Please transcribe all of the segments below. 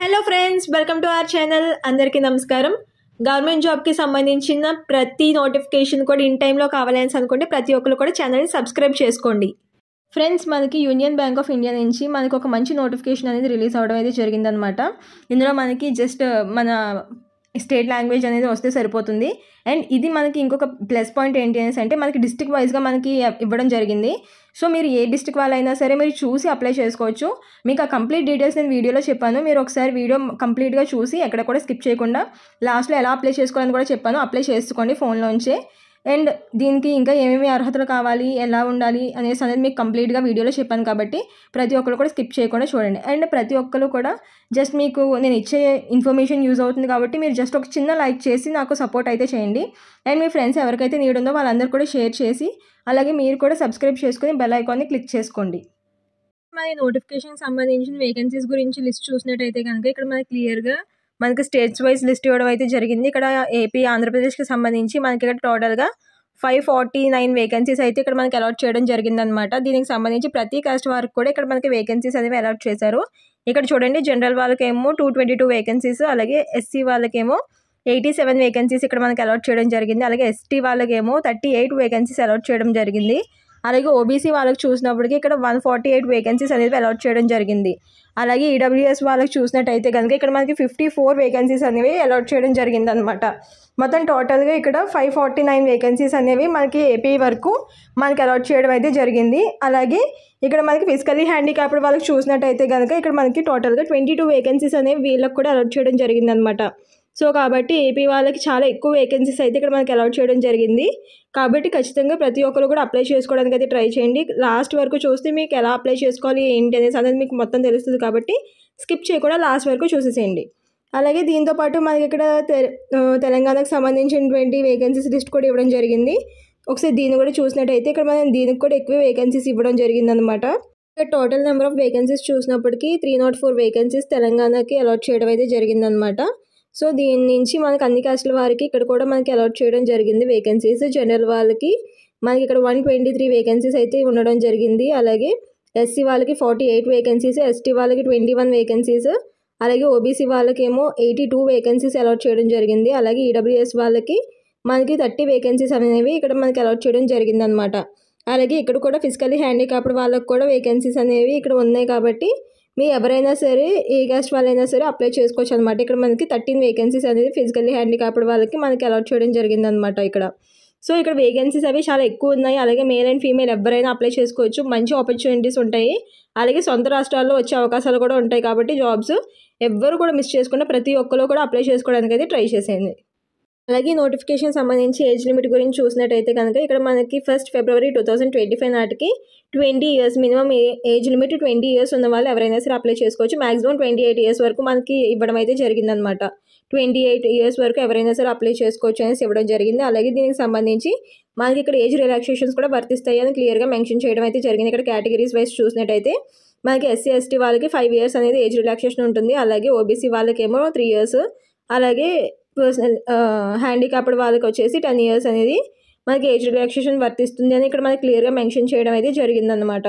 Hello friends, welcome to our channel. అందరికీ నమస్కారం. Government జాబ్కి సంబంధించిన ప్రతి నోటిఫికేషన్ కూడా ఇన్ టైంలో కావాలని అనుకుంటే ప్రతి ఒక్కరు కూడా ఛానల్ని సబ్స్క్రైబ్ చేసుకోండి. ఫ్రెండ్స్, మనకి యూనియన్ బ్యాంక్ ఆఫ్ ఇండియా నుంచి మనకు ఒక మంచి నోటిఫికేషన్ అనేది రిలీజ్ అవ్వడం అయితే జరిగిందనమాట. ఇందులో మనకి జస్ట్ మన స్టేట్ లాంగ్వేజ్ అనేది వస్తే సరిపోతుంది. అండ్ ఇది మనకి ఇంకొక ప్లస్ పాయింట్ ఏంటి అనేసి అంటే మనకి డిస్ట్రిక్ట్ వైజ్గా మనకి ఇవ్వడం జరిగింది. సో మీరు ఏ డిస్ట్రిక్ట్ వాళ్ళైనా సరే మీరు చూసి అప్లై చేసుకోవచ్చు. మీకు ఆ కంప్లీట్ డీటెయిల్స్ నేను వీడియోలో చెప్పాను. మీరు ఒకసారి వీడియో కంప్లీట్గా చూసి ఎక్కడ కూడా స్కిప్ చేయకుండా లాస్ట్లో ఎలా అప్లై చేసుకోవాలని కూడా చెప్పాను. అప్లై చేసుకోండి ఫోన్లోంచే. అండ్ దీనికి ఇంకా ఏమేమి అర్హతలు కావాలి, ఎలా ఉండాలి అనేసి అనేది మీకు కంప్లీట్గా వీడియోలో చెప్పాను కాబట్టి ప్రతి ఒక్కరు కూడా స్కిప్ చేయకుండా చూడండి. అండ్ ప్రతి ఒక్కరు కూడా జస్ట్ మీకు నేను ఇచ్చే ఇన్ఫర్మేషన్ యూజ్ అవుతుంది కాబట్టి మీరు జస్ట్ ఒక చిన్న లైక్ చేసి నాకు సపోర్ట్ అయితే చేయండి. అండ్ మీ ఫ్రెండ్స్ ఎవరికైతే నీడ్ ఉందో వాళ్ళందరూ కూడా షేర్ చేసి అలాగే మీరు కూడా సబ్స్క్రైబ్ చేసుకొని బెల్ ఐకాన్ని క్లిక్ చేసుకోండి. మన నోటిఫికేషన్ సంబంధించిన వేకెన్సీస్ గురించి లిస్ట్ చూసినట్టయితే కనుక ఇక్కడ మనకి క్లియర్గా మనకి స్టేట్స్ వైజ్ లిస్ట్ ఇవ్వడం అయితే జరిగింది. ఇక్కడ ఏపీ, ఆంధ్రప్రదేశ్కి సంబంధించి మనకి ఇక్కడ టోటల్గా 549 వేకెన్సీస్ అయితే ఇక్కడ మనకి అలాట్ చేయడం జరిగిందనమాట. దీనికి సంబంధించి ప్రతి కాస్ట్ వారికి కూడా ఇక్కడ మనకి వేకెన్సీస్ అనేవి అలాట్ చేశారు. ఇక్కడ చూడండి, జనరల్ వాళ్ళకేమో 222 వేకెన్సీస్, అలాగే ఎస్సీ వాళ్ళకేమో 87 వేకెన్సీస్ ఇక్కడ మనకి అలాట్ చేయడం జరిగింది. అలాగే ఎస్టీ వాళ్ళకేమో 38 వేకెన్సీస్ అలాట్ చేయడం జరిగింది. అలాగే ఓబీసీ వాళ్ళకి చూసినప్పటికీ ఇక్కడ 148 వేకెన్సీస్ అనేది అలాట్ చేయడం జరిగింది. అలాగే ఈడబ్ల్యూఎస్ వాళ్ళకి చూసినట్టయితే కనుక ఇక్కడ మనకి 54 వేకెన్సీస్ అనేవి అలాట్ చేయడం జరిగింది అనమాట. మొత్తం టోటల్గా ఇక్కడ 549 వేకెన్సీస్ అనేవి మనకి ఏపీ వరకు మనకి అలాట్ చేయడం అయితే జరిగింది. అలాగే ఇక్కడ మనకి ఫిజికల్లీ హ్యాండిక్యాప్డ్ వాళ్ళకి చూసినట్టయితే కనుక ఇక్కడ మనకి టోటల్గా 22 వేకెన్సీస్ అనేవి వీళ్ళకి కూడా అలాట్ చేయడం జరిగింది అనమాట. సో కాబట్టి ఏపీ వాళ్ళకి చాలా ఎక్కువ వేకెన్సీస్ అయితే ఇక్కడ మనకి అలాట్ చేయడం జరిగింది. కాబట్టి ఖచ్చితంగా ప్రతి ఒక్కరు కూడా అప్లై చేసుకోవడానికి అయితే ట్రై చేయండి. లాస్ట్ వరకు చూస్తే మీకు ఎలా అప్లై చేసుకోవాలి ఏంటి అనేసి అనేది మీకు మొత్తం తెలుస్తుంది కాబట్టి స్కిప్ చేయకుండా లాస్ట్ వరకు చూసేసేయండి. అలాగే దీంతోపాటు మనకి ఇక్కడ తెలంగాణకు సంబంధించినటువంటి వేకెన్సీస్ లిస్ట్ కూడా ఇవ్వడం జరిగింది. ఒకసారి దీన్ని కూడా చూసినట్టయితే ఇక్కడ మనం దీనికి కూడా ఎక్కువ వేకెన్సీస్ ఇవ్వడం జరిగిందనమాట. ఇక్కడ టోటల్ నెంబర్ ఆఫ్ వేకెన్సీస్ చూసినప్పటికీ 304 వేకెన్సీస్ తెలంగాణకి అలాట్ చేయడం అయితే జరిగిందనమాట. సో దీని నుంచి మనకి అన్ని కాస్ట్ల వారికి ఇక్కడ కూడా మనకి అలాట్ చేయడం జరిగింది వేకెన్సీస్. జనరల్ వాళ్ళకి మనకి ఇక్కడ 123 వేకెన్సీస్ అయితే ఉండడం జరిగింది. అలాగే ఎస్సీ వాళ్ళకి 48 వేకెన్సీస్, ఎస్టీ వాళ్ళకి 21 వేకెన్సీస్, అలాగే ఓబీసీ వాళ్ళకేమో 82 వేకెన్సీస్ అలాట్ చేయడం జరిగింది. అలాగే ఈడబ్ల్యూఎస్ వాళ్ళకి మనకి 30 వేకెన్సీస్ అనేవి ఇక్కడ మనకి అలాట్ చేయడం జరిగిందనమాట. అలాగే ఇక్కడ కూడా ఫిజికల్లీ హ్యాండిక్యాప్డ్ వాళ్ళకి కూడా వేకెన్సీస్ అనేవి ఇక్కడ ఉన్నాయి కాబట్టి మీ ఎవరైనా సరే ఏ కాస్ట్ వాళ్ళైనా సరే అప్లై చేసుకోవచ్చు అనమాట. ఇక్కడ మనకి 13 వేకెన్సీస్ అనేది ఫిజికల్లీ హ్యాండిక్యాప్డ్ వాళ్ళకి మనకి అలాట్ చేయడం జరిగిందనమాట ఇక్కడ. సో ఇక్కడ వేకెన్సీస్ అవి చాలా ఎక్కువ ఉన్నాయి. అలాగే మేల్ అండ్ ఫీమేల్ ఎవరైనా అప్లై చేసుకోవచ్చు. మంచి ఆపర్చునిటీస్ ఉంటాయి. అలాగే సొంత రాష్ట్రాల్లో వచ్చే అవకాశాలు కూడా ఉంటాయి కాబట్టి జాబ్స్ ఎవ్వరు కూడా మిస్ చేసుకున్న ప్రతి ఒక్కరు కూడా అప్లై చేసుకోవడానికి అయితే ట్రై చేసేయండి. అలాగే నోటిఫికేషన్ సంబంధించి ఏజ్ లిమిట్ గురించి చూసినట్టయితే కనుక ఇక్కడ మనకి 1 ఫిబ్రవరి 2025 నాటికి 20 years minimum age limit 20 years ఉన్న వాళ్ళు ఎవరైనా సరే అప్లై చేసుకోవచ్చు. మాక్సిమం 28 ఇయర్స్ వరకు మనకి ఇవ్వడం అయితే జరిగిందనమాట. 28 ఇయర్స్ వరకు ఎవరైనా సరే అప్లై చేసుకోవచ్చు అనేసి ఇవ్వడం జరిగింది. అలాగే దీనికి సంబంధించి మనకి ఇక్కడ ఏజ్ రిలాక్సేషన్స్ కూడా వర్తిస్తాయి అని క్లియర్గా మెన్షన్ చేయడం అయితే జరిగింది. ఇక్కడ కేటగిరీస్ వైజ్ చూసినట్టయితే మనకి ఎస్సీ ఎస్టీ వాళ్ళకి 5 ఇయర్స్ అనేది ఏజ్ రిలాక్సేషన్ ఉంటుంది. అలాగే ఓబీసీ వాళ్ళకేమో 3 ఇయర్స్, అలాగే పర్సనల్ హ్యాండిక్యాప్డ్ వాళ్ళకి వచ్చేసి 10 ఇయర్స్ అనేది మనకి ఏజ్ రిలాక్సేషన్ వర్తిస్తుంది అని ఇక్కడ మనకి క్లియర్గా మెన్షన్ చేయడం అయితే జరిగిందనమాట.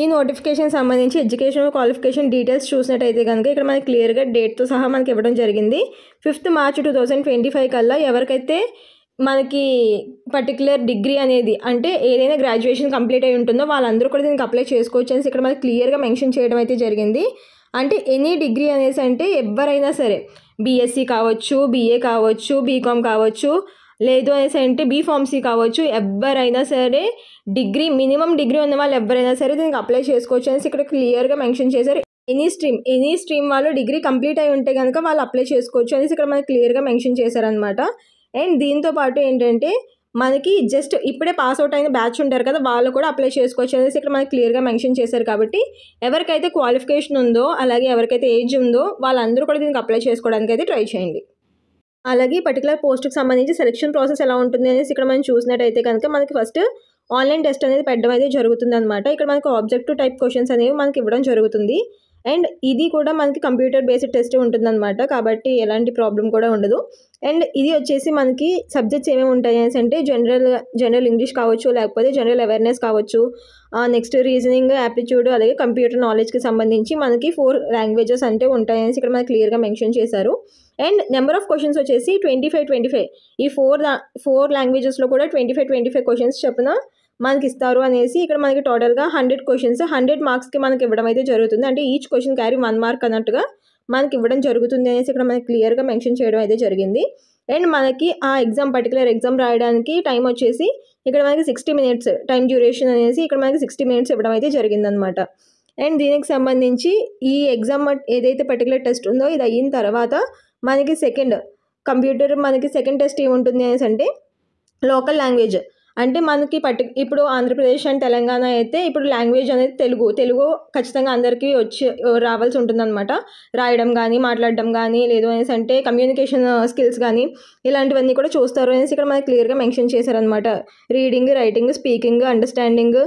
ఈ నోటిఫికేషన్ సంబంధించి ఎడ్యుకేషన్ క్వాలిఫికేషన్ డీటెయిల్స్ చూసినట్టయితే కనుక ఇక్కడ మనకి క్లియర్గా డేట్తో సహా మనకి ఇవ్వడం జరిగింది. 5 మార్చ్ 2025 కల్లా ఎవరికైతే మనకి పర్టికులర్ డిగ్రీ అనేది అంటే ఏదైనా గ్రాడ్యుయేషన్ కంప్లీట్ అయి ఉంటుందో వాళ్ళందరూ కూడా దీనికి అప్లై చేసుకోవచ్చు అనేసి ఇక్కడ మనకి క్లియర్గా మెన్షన్ చేయడం అయితే జరిగింది. అంటే ఎనీ డిగ్రీ అనేసి అంటే ఎవరైనా సరే బీఎస్సీ కావచ్చు, బీఏ కావచ్చు, బీకామ్ కావచ్చు, లేదు అనేసి అంటే బీఫార్మసీ కావచ్చు, ఎవరైనా సరే డిగ్రీ మినిమం డిగ్రీ ఉన్న వాళ్ళు ఎవరైనా సరే దీనికి అప్లై చేసుకోవచ్చు అనేసి ఇక్కడ క్లియర్గా మెన్షన్ చేశారు. ఎనీ స్ట్రీమ్ వాళ్ళు డిగ్రీ కంప్లీట్ అయి ఉంటే కనుక వాళ్ళు అప్లై చేసుకోవచ్చు అనేసి ఇక్కడ మనకి క్లియర్గా మెన్షన్ చేశారనమాట. అండ్ దీంతో పాటు ఏంటంటే మనకి జస్ట్ ఇప్పుడే పాస్ అవుట్ అయిన బ్యాచ్ ఉంటారు కదా వాళ్ళు కూడా అప్లై చేసుకోవచ్చు అనేసి ఇక్కడ మనకి క్లియర్గా మెన్షన్ చేశారు. కాబట్టి ఎవరికైతే క్వాలిఫికేషన్ ఉందో అలాగే ఎవరికైతే ఏజ్ ఉందో వాళ్ళందరూ కూడా దీనికి అప్లై చేసుకోవడానికి అయితే ట్రై చేయండి. అలాగే పర్టికులర్ పోస్ట్కి సంబంధించి సెలక్షన్ ప్రాసెస్ ఎలా ఉంటుంది అనేసి ఇక్కడ మనం చూసినట్టయితే కనుక మనకి ఫస్ట్ ఆన్లైన్ టెస్ట్ అనేది పెట్టడం అయితే జరుగుతుంది అనమాట. ఇక్కడ మనకి ఆబ్జెక్టివ్ టైప్ క్వశ్చన్స్ అనేవి మనకి ఇవ్వడం జరుగుతుంది. అండ్ ఇది కూడా మనకి కంప్యూటర్ బేస్డ్ టెస్ట్ ఉంటుందన్నమాట, కాబట్టి ఎలాంటి ప్రాబ్లం కూడా ఉండదు. అండ్ ఇది వచ్చేసి మనకి సబ్జెక్ట్స్ ఏమేమి ఉంటాయి అంటే జనరల్ ఇంగ్లీష్ కావచ్చు, లేకపోతే జనరల్ అవేర్నెస్ కావచ్చు, నెక్స్ట్ రీజనింగ్, యాప్టిట్యూడ్, అలాగే కంప్యూటర్ నాలెడ్జ్కి సంబంధించి మనకి 4 లాంగ్వేజెస్ అంటే ఉంటాయని ఇక్కడ మనకి క్లియర్గా మెన్షన్ చేశారు. అండ్ నెంబర్ ఆఫ్ క్వశ్చన్స్ వచ్చేసి 25 ఈ 4 లాంగ్వేజెస్లో కూడా 25 క్వశ్చన్స్ చొప్పున మనకి ఇస్తారు అనేసి ఇక్కడ మనకి టోటల్గా 100 క్వశ్చన్స్ 100 మార్క్స్కి మనకి ఇవ్వడం అయితే జరుగుతుంది. అంటే ఈచ్ క్వశ్చన్ క్యారీ 1 మార్క్ అన్నట్టుగా మనకి ఇవ్వడం జరుగుతుంది అనేసి ఇక్కడ మనకి క్లియర్గా మెన్షన్ చేయడం అయితే జరిగింది. అండ్ మనకి ఆ పర్టికులర్ ఎగ్జామ్ రాయడానికి టైం వచ్చేసి ఇక్కడ మనకి 60 మినిట్స్ టైం డ్యూరేషన్ అనేసి ఇక్కడ మనకి 60 మినిట్స్ ఇవ్వడం అయితే జరిగిందనమాట. అండ్ దీనికి సంబంధించి ఈ ఎగ్జామ్ ఏదైతే పర్టికులర్ టెస్ట్ ఉందో ఇది అయిన తర్వాత మనకి సెకండ్ టెస్ట్ ఏముంటుంది అనేసి అంటే లోకల్ లాంగ్వేజ్. అంటే మనకి ఇప్పుడు ఆంధ్రప్రదేశ్ అండ్ తెలంగాణ అయితే ఇప్పుడు లాంగ్వేజ్ అనేది తెలుగు ఖచ్చితంగా అందరికీ రావాల్సి ఉంటుందన్నమాట. రాయడం కానీ, మాట్లాడడం కానీ, లేదు అనేసి అంటే కమ్యూనికేషన్ స్కిల్స్ కానీ ఇలాంటివన్నీ కూడా చూస్తారు అనేసి ఇక్కడ మనకి క్లియర్గా మెన్షన్ చేశారనమాట. రీడింగ్, రైటింగ్, స్పీకింగ్, అండర్స్టాండింగ్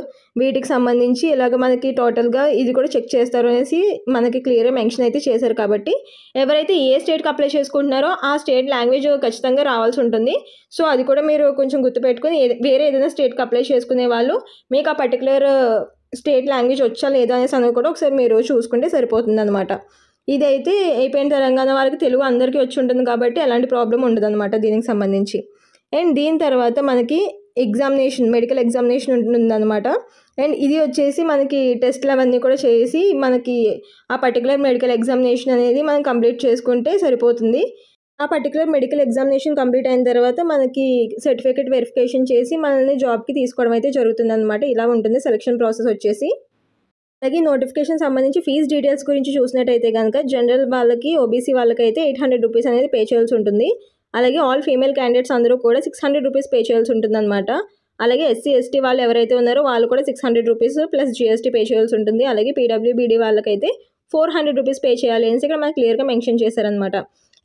వీటికి సంబంధించి ఇలాగ మనకి టోటల్గా ఇది కూడా చెక్ చేస్తారు అనేసి మనకి క్లియర్గా మెన్షన్ అయితే చేశారు. కాబట్టి ఎవరైతే ఏ స్టేట్కి అప్లై చేసుకుంటున్నారో ఆ స్టేట్ లాంగ్వేజ్ ఖచ్చితంగా రావాల్సి ఉంటుంది. సో అది కూడా మీరు కొంచెం గుర్తుపెట్టుకుని వేరే ఏదైనా స్టేట్కి అప్లై చేసుకునే వాళ్ళు మీకు ఆ పర్టికులర్ స్టేట్ లాంగ్వేజ్ వచ్చా లేదా అనేసి అని కూడా ఒకసారి మీరు చూసుకుంటే సరిపోతుంది అనమాట. ఇదైతే అయిపోయిన తెలంగాణ వాళ్ళకి తెలుగు అందరికీ వచ్చి ఉంటుంది కాబట్టి ఎలాంటి ప్రాబ్లం ఉండదు అనమాట దీనికి సంబంధించి. అండ్ దీని తర్వాత మనకి మెడికల్ ఎగ్జామినేషన్ ఉంటుందన్నమాట. అండ్ ఇది వచ్చేసి మనకి టెస్ట్లు అవన్నీ కూడా చేసి మనకి ఆ పర్టికులర్ మెడికల్ ఎగ్జామినేషన్ అనేది మనం కంప్లీట్ చేసుకుంటే సరిపోతుంది. ఆ పర్టికులర్ మెడికల్ ఎగ్జామినేషన్ కంప్లీట్ అయిన తర్వాత మనకి సర్టిఫికేట్ వెరిఫికేషన్ చేసి మనల్ని జాబ్కి తీసుకోవడం అయితే జరుగుతుంది అనమాట. ఇలా ఉంటుంది సెలక్షన్ ప్రాసెస్ వచ్చేసి. అలాగే నోటిఫికేషన్ సంబంధించి ఫీజ్ డీటెయిల్స్ గురించి చూసినట్టయితే కనుక జనరల్ వాళ్ళకి, ఓబీసీ వాళ్ళకైతే 800 రూపీస్ అనేది పే చేయాల్సి ఉంటుంది. అలాగే ఆల్ ఫీమేల్ క్యాండిడేట్స్ అందరూ కూడా 600 రూపీస్ పే చేయాల్సి ఉంటుంది అనమాట. అలాగే ఎస్సీ, ఎస్టీ వాళ్ళు ఎవరైతే ఉన్నారో వాళ్ళు కూడా 600 రూపీస్ ప్లస్ జీఎస్టీ పే చేయాల్సి ఉంటుంది. అలాగే పీడబ్ల్యూబీడీ వాళ్ళకైతే 400 రూపీస్ పే చేయాలి అనేసి ఇక్కడ మనకి క్లియర్గా మెన్షన్ చేశారనమాట.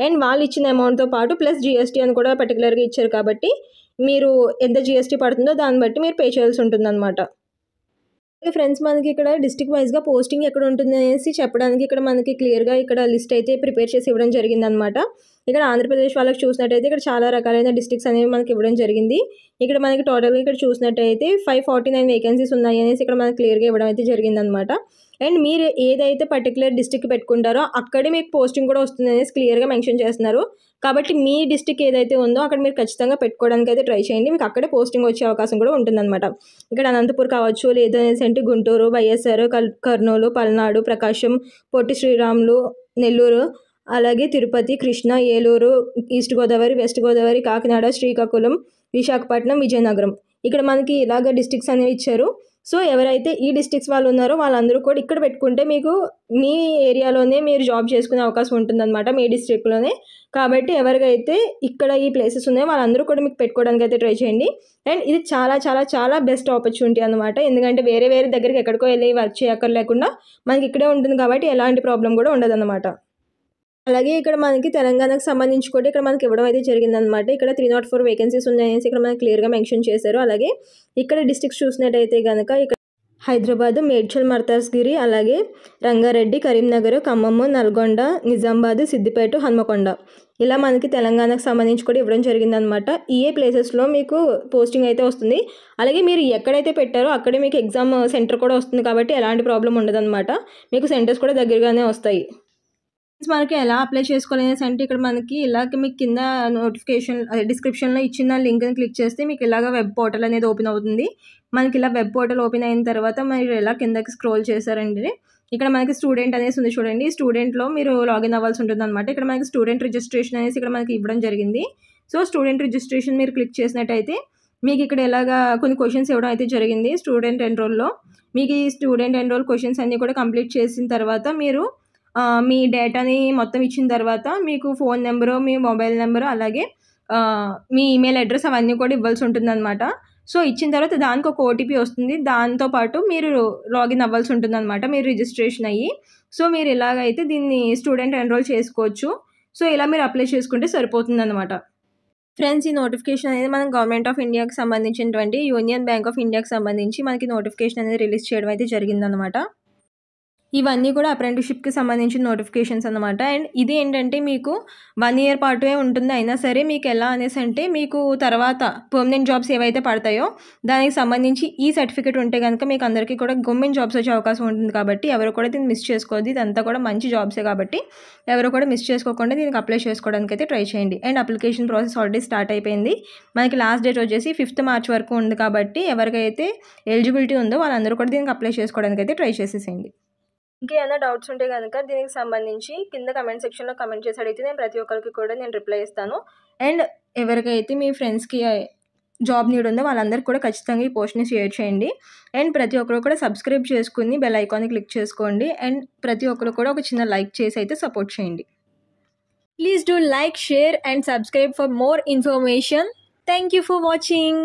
అండ్ వాళ్ళు ఇచ్చిన అమౌంట్తో పాటు ప్లస్ జీఎస్టీ అని కూడా పర్టికులర్గా ఇచ్చారు కాబట్టి మీరు ఎంత జీఎస్టీ పడుతుందో దాన్ని బట్టి మీరు పే చేయాల్సి ఉంటుందన్నమాట. ఫ్రెండ్స్ మనకి ఇక్కడ డిస్ట్రిక్ట్ వైజ్గా పోస్టింగ్ ఎక్కడ ఉంటుంది అనేసి చెప్పడానికి ఇక్కడ మనకి క్లియర్గా ఇక్కడ లిస్ట్ అయితే ప్రిపేర్ చేసి ఇవ్వడం జరిగిందనమాట. ఇక్కడ ఆంధ్రప్రదేశ్ వాళ్ళకి చూసినట్టయితే ఇక్కడ చాలా రకాలైన డిస్ట్రిక్ట్స్ అనేవి మనకి ఇవ్వడం జరిగింది. ఇక్కడ మనకి టోటల్గా ఇక్కడ చూసినట్టయితే 549 వేకెన్సీస్ ఉన్నాయి అనేసి ఇక్కడ మనకి క్లియర్గా ఇవ్వడం అయితే జరిగిందనమాట. అండ్ మీరు ఏదైతే పర్టికులర్ డిస్ట్రిక్ట్ పెట్టుకుంటారో అక్కడే మీకు పోస్టింగ్ కూడా వస్తుంది అనేసి క్లియర్గా మెన్షన్ చేస్తున్నారు. కాబట్టి మీ డిస్ట్రిక్ట్ ఏదైతే ఉందో అక్కడ మీరు ఖచ్చితంగా పెట్టుకోవడానికి అయితే ట్రై చేయండి. మీకు అక్కడే పోస్టింగ్ వచ్చే అవకాశం కూడా ఉంటుందన్నమాట. ఇక్కడ అనంతపూర్ కావచ్చు, లేదనేసి అంటే గుంటూరు, వైఎస్ఆర్, కర్నూలు, పల్నాడు, ప్రకాశం, పొట్టి శ్రీరాములు, నెల్లూరు, అలాగే తిరుపతి, కృష్ణా, ఏలూరు, ఈస్ట్ గోదావరి, వెస్ట్ గోదావరి, కాకినాడ, శ్రీకాకుళం, విశాఖపట్నం, విజయనగరం ఇక్కడ మనకి ఇలాగ డిస్ట్రిక్ట్స్ అనేవి ఇచ్చారు. సో ఎవరైతే ఈ డిస్ట్రిక్ట్స్ వాళ్ళు ఉన్నారో వాళ్ళందరూ కూడా ఇక్కడ పెట్టుకుంటే మీకు మీ ఏరియాలోనే మీరు జాబ్ చేసుకునే అవకాశం ఉంటుందన్నమాట, మీ డిస్ట్రిక్ట్లోనే. కాబట్టి ఎవరికైతే ఇక్కడ ఈ ప్లేసెస్ ఉన్నాయో వాళ్ళందరూ కూడా మీకు పెట్టుకోవడానికి అయితే ట్రై చేయండి. అండ్ ఇది చాలా చాలా చాలా బెస్ట్ ఆపర్చునిటీ అనమాట. ఎందుకంటే వేరే దగ్గరికి ఎక్కడికో వెళ్ళి వర్క్ చేయక్కర్లేకుండా మనకి ఇక్కడే ఉంటుంది కాబట్టి ఎలాంటి ప్రాబ్లం కూడా ఉండదన్నమాట. అలాగే ఇక్కడ మనకి తెలంగాణకు సంబంధించి కూడా ఇక్కడ మనకి ఇవ్వడం అయితే జరిగిందనమాట. ఇక్కడ 304 వేకెన్సీస్ ఉన్నాయనేసి ఇక్కడ మనకి క్లియర్గా మెన్షన్ చేశారు. అలాగే ఇక్కడ డిస్ట్రిక్ట్స్ చూసినట్టయితే కనుక ఇక్కడ హైదరాబాద్, మేడ్చల్, మల్కాజ్గిరి, అలాగే రంగారెడ్డి, కరీంనగర్, ఖమ్మం, నల్గొండ, నిజామాబాద్, సిద్దిపేట, హన్మకొండ ఇలా మనకి తెలంగాణకు సంబంధించి కూడా ఇవ్వడం జరిగిందనమాట. ఈ ప్లేసెస్లో మీకు పోస్టింగ్ అయితే వస్తుంది. అలాగే మీరు ఎక్కడైతే పెట్టారో అక్కడే మీకు ఎగ్జామ్ సెంటర్ కూడా వస్తుంది కాబట్టి ఎలాంటి ప్రాబ్లం ఉండదన్నమాట. మీకు సెంటర్స్ కూడా దగ్గరగానే వస్తాయి. మనకి ఎలా అప్లై చేసుకోవాలనేసి అంటే ఇక్కడ మనకి ఇలాగ మీకు కింద నోటిఫికేషన్ డిస్క్రిప్షన్లో ఇచ్చిన లింక్ని క్లిక్ చేస్తే మీకు ఇలాగ వెబ్ పోర్టల్ అనేది ఓపెన్ అవుతుంది. మనకి ఇలా వెబ్ పోర్టల్ ఓపెన్ అయిన తర్వాత మీరు ఎలా కిందకి స్క్రోల్ చేశారండి ఇక్కడ మనకి స్టూడెంట్ అనేసి ఉంది చూడండి. స్టూడెంట్లో మీరు లాగిన్ అవ్వాల్సి ఉంటుంది అనమాట. ఇక్కడ మనకి స్టూడెంట్ రిజిస్ట్రేషన్ అనేసి ఇక్కడ మనకి ఇవ్వడం జరిగింది. సో స్టూడెంట్ రిజిస్ట్రేషన్ మీరు క్లిక్ చేసినట్టయితే మీకు ఇక్కడ ఎలాగా కొన్ని క్వశ్చన్స్ ఇవ్వడం అయితే జరిగింది. స్టూడెంట్ ఎన్రోల్లో మీకు ఈ స్టూడెంట్ ఎన్రోల్ క్వశ్చన్స్ అన్నీ కూడా కంప్లీట్ చేసిన తర్వాత మీరు మీ డేటాని మొత్తం ఇచ్చిన తర్వాత మీకు ఫోన్ నెంబరు, మీ మొబైల్ నెంబరు, అలాగే మీ ఈమెయిల్ అడ్రస్ అవన్నీ కూడా ఇవ్వాల్సి ఉంటుందన్నమాట. సో ఇచ్చిన తర్వాత దానికి ఒక ఓటీపీ వస్తుంది. దాంతోపాటు మీరు లాగిన్ అవ్వాల్సి ఉంటుందన్నమాట మీరు రిజిస్ట్రేషన్ అయ్యి. సో మీరు ఇలాగైతే దీన్ని స్టూడెంట్ ఎన్రోల్ చేసుకోవచ్చు. సో ఇలా మీరు అప్లై చేసుకుంటే సరిపోతుందన్నమాట. ఫ్రెండ్స్ ఈ నోటిఫికేషన్ అనేది మనం గవర్నమెంట్ ఆఫ్ ఇండియాకి సంబంధించినటువంటి యూనియన్ బ్యాంక్ ఆఫ్ ఇండియాకి సంబంధించి మనకి నోటిఫికేషన్ అనేది రిలీజ్ చేయడం అయితే జరిగిందనమాట. ఇవన్నీ కూడా అప్రెంటిస్‌షిప్‌కి సంబంధించిన నోటిఫికేషన్స్ అన్నమాట. అండ్ ఇది ఏంటంటే మీకు 1 ఇయర్ పాటే ఉంటుంది. అయినా సరే మీకు ఎలా అనేసంటే మీకు తర్వాత పర్మనెంట్ జాబ్స్ ఏవైతే పడతాయో దానికి సంబంధించి ఈ సర్టిఫికేట్ ఉంటే గనుక మీకు అందరికీ కూడా గవర్నమెంట్ జాబ్స్ వచ్చే అవకాశం ఉంటుంది కాబట్టి ఎవరు కూడా దీన్ని మిస్ చేసుకోవద్దు. ఇదంతా కూడా మంచి జాబ్సే కాబట్టి ఎవరు కూడా మిస్ చేసుకోకుండా దీనికి అప్లై చేసుకోవడానికి అయితే ట్రై చేయండి. And application process already start అయిపోయింది. మనకి లాస్ట్ డేట్ వచ్చేసి 5th మార్చ్ వరకు ఉంది కాబట్టి ఎవరికైతే ఎలిజిబిలిటీ ఉందో వాళ్ళందరూ కూడా దీనికి అప్లై చేసుకోవడానికి అయితే ట్రై చేసేసేయండి. ఇంకేమైనా డౌట్స్ ఉంటే కనుక దీనికి సంబంధించి కింద కమెంట్ సెక్షన్లో కమెంట్ చేసి అడిగితే నేను ప్రతి ఒక్కరికి కూడా నేను రిప్లై ఇస్తాను. అండ్ ఎవరికైతే మీ ఫ్రెండ్స్కి జాబ్ నీడ్ ఉందో వాళ్ళందరికీ కూడా ఖచ్చితంగా ఈ పోస్ట్ని షేర్ చేయండి. అండ్ ప్రతి ఒక్కరు కూడా సబ్స్క్రైబ్ చేసుకుని బెల్ ఐకాన్ని క్లిక్ చేసుకోండి. అండ్ ప్రతి ఒక్కరు కూడా ఒక చిన్న లైక్ చేసి అయితే సపోర్ట్ చేయండి. Please do like, share and subscribe for more information. Thank you for watching.